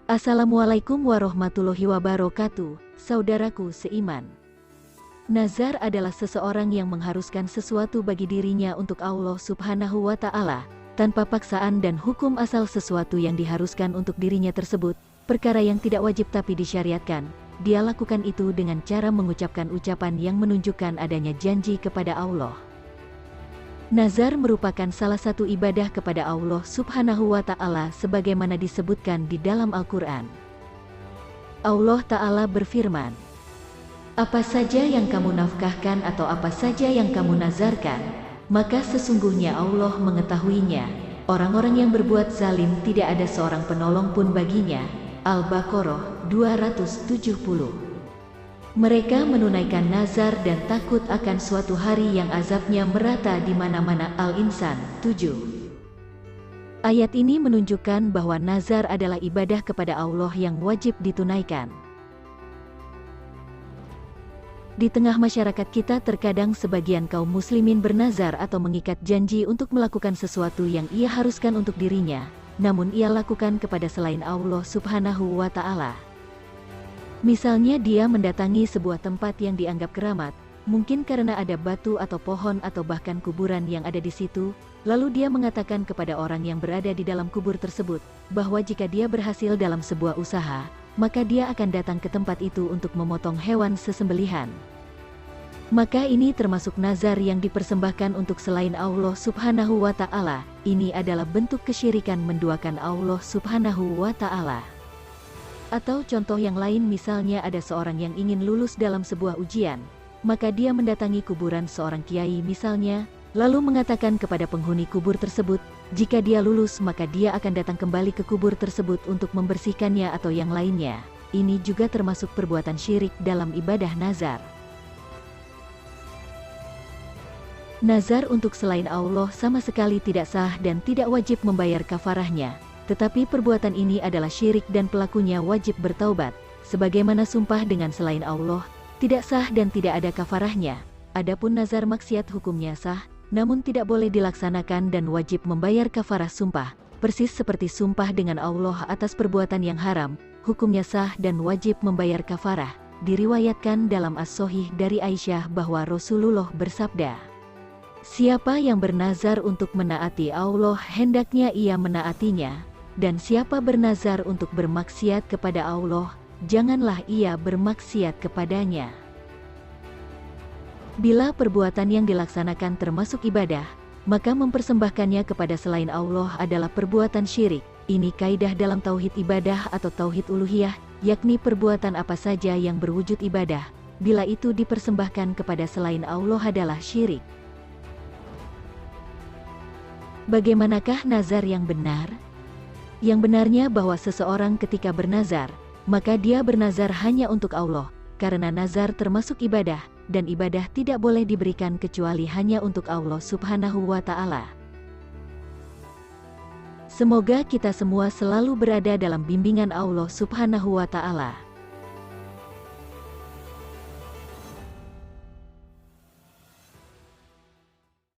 Assalamualaikum warahmatullahi wabarakatuh, saudaraku seiman. Nazar adalah seseorang yang mengharuskan sesuatu bagi dirinya untuk Allah Subhanahu wa Ta'ala, tanpa paksaan dan hukum asal sesuatu yang diharuskan untuk dirinya tersebut, perkara yang tidak wajib tapi disyariatkan. Dia lakukan itu dengan cara mengucapkan ucapan yang menunjukkan adanya janji kepada Allah. Nazar merupakan salah satu ibadah kepada Allah Subhanahu wa Ta'ala sebagaimana disebutkan di dalam Al-Quran. Allah Ta'ala berfirman, "Apa saja yang kamu nafkahkan atau apa saja yang kamu nazarkan, maka sesungguhnya Allah mengetahuinya. Orang-orang yang berbuat zalim tidak ada seorang penolong pun baginya." Al-Baqarah 270. Mereka menunaikan nazar dan takut akan suatu hari yang azabnya merata di mana-mana. Al-Insan 7. Ayat ini menunjukkan bahwa nazar adalah ibadah kepada Allah yang wajib ditunaikan. Di tengah masyarakat kita terkadang sebagian kaum muslimin bernazar atau mengikat janji untuk melakukan sesuatu yang ia haruskan untuk dirinya, namun ia lakukan kepada selain Allah Subhanahu wa Ta'ala. Misalnya dia mendatangi sebuah tempat yang dianggap keramat, mungkin karena ada batu atau pohon atau bahkan kuburan yang ada di situ, lalu dia mengatakan kepada orang yang berada di dalam kubur tersebut, bahwa jika dia berhasil dalam sebuah usaha, maka dia akan datang ke tempat itu untuk memotong hewan sesembelihan. Maka ini termasuk nazar yang dipersembahkan untuk selain Allah Subhanahu wa Ta'ala. Ini adalah bentuk kesyirikan menduakan Allah Subhanahu wa Ta'ala. Atau contoh yang lain, misalnya ada seorang yang ingin lulus dalam sebuah ujian, maka dia mendatangi kuburan seorang kiai misalnya, lalu mengatakan kepada penghuni kubur tersebut, jika dia lulus maka dia akan datang kembali ke kubur tersebut untuk membersihkannya atau yang lainnya. Ini juga termasuk perbuatan syirik dalam ibadah nazar. Nazar untuk selain Allah sama sekali tidak sah dan tidak wajib membayar kafarahnya. Tetapi perbuatan ini adalah syirik dan pelakunya wajib bertaubat. Sebagaimana sumpah dengan selain Allah, tidak sah dan tidak ada kafarahnya. Adapun nazar maksiat hukumnya sah, namun tidak boleh dilaksanakan dan wajib membayar kafarah sumpah. Persis seperti sumpah dengan Allah atas perbuatan yang haram, hukumnya sah dan wajib membayar kafarah. Diriwayatkan dalam As-Sahih dari Aisyah bahwa Rasulullah bersabda, "Siapa yang bernazar untuk menaati Allah, hendaknya ia menaatinya. Dan siapa bernazar untuk bermaksiat kepada Allah, janganlah ia bermaksiat kepadanya." Bila perbuatan yang dilaksanakan termasuk ibadah, maka mempersembahkannya kepada selain Allah adalah perbuatan syirik. Ini kaidah dalam tauhid ibadah atau tauhid uluhiyah, yakni perbuatan apa saja yang berwujud ibadah, bila itu dipersembahkan kepada selain Allah adalah syirik. Bagaimanakah nazar yang benar? Yang benarnya bahwa seseorang ketika bernazar, maka dia bernazar hanya untuk Allah, karena nazar termasuk ibadah, dan ibadah tidak boleh diberikan kecuali hanya untuk Allah Subhanahu wa Ta'ala. Semoga kita semua selalu berada dalam bimbingan Allah Subhanahu wa Ta'ala.